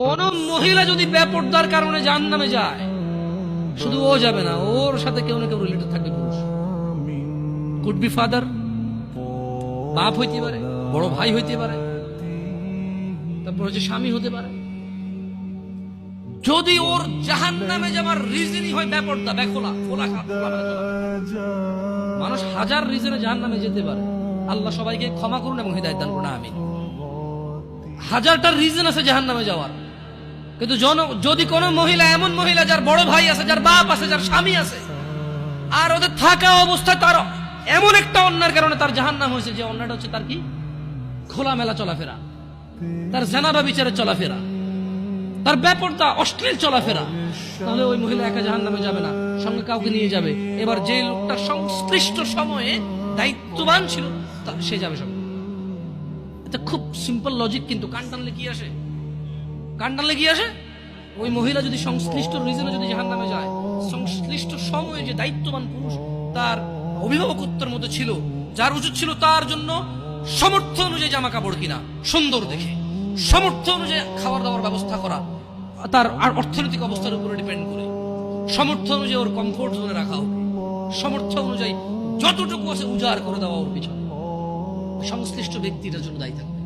কোন মহিলা যদি বেপরদার কারণে জাহান্নামে যায়, শুধু ও যাবে না, ওর সাথে কেউ না কেউ রিলেটেড থাকবে। পুরুষ কুড বি ফাদার, বাপ হইতে পারে, বড় ভাই হইতে পারে, তারপর হচ্ছে স্বামী হতে পারে। যদি ওর জাহান্নামে যাবার রিজনই হয় বেপরদা, বেখোলা, মানুষ হাজার রিজনে জাহান্নামে যেতে পারে। আল্লাহ সবাইকে ক্ষমা করুন এবং হিদায়াত দান করুন, আমিন। হাজারটা রিজন আছে জাহান্নামে যাওয়ার, কিন্তু যদি কোন মহিলা, এমন মহিলা যার বড় ভাই আছে, যার বাপ আছে, যার স্বামী আছে, আর ওদের থাকা অবস্থায় তার এমন একটা অন্যায়ের কারণে তার জাহান্নাম হয়েছে, যে অন্যটা হচ্ছে তার কি খোলামেলা চলাফেরা, তার জানাবা বিচারে চলাফেরা, তার বেপরদা অশ্লীল চলাফেরা, তাহলে ওই মহিলা একা জাহান্নামে যাবে না, সঙ্গে কাউকে নিয়ে যাবে। এবার যে লোকটা সংশ্লিষ্ট সময়ে দায়িত্ববান ছিল সে যাবে সঙ্গে। এটা খুব সিম্পল লজিক, কিন্তু কান টানলে কি আসে? কান টানলে কি আসে? ওই মহিলা যদি সংশ্লিষ্ট রিজনে যদি জাহান্নামে যায়, সংশ্লিষ্ট সময়ে যে দায়িত্ববান পুরুষ তার অভিভাবকত্বের মধ্যে ছিল, যার উচিত ছিল তার জন্য সামর্থ্য অনুযায়ী জামা কাপড় কিনা সুন্দর দেখে, সামর্থ্য অনুযায়ী খাবার দাবার ব্যবস্থা করা, তার আর অর্থনৈতিক অবস্থার উপরে ডিপেন্ড করে, সামর্থ্য অনুযায়ী ওর কমফোর্ট জোনে রাখা হবে, সামর্থ্য অনুযায়ী যতটুকু আছে উজাড় করে দেওয়া ওর পিছনে, সংশ্লিষ্ট ব্যক্তিটার জন্য দায়ী থাকবে।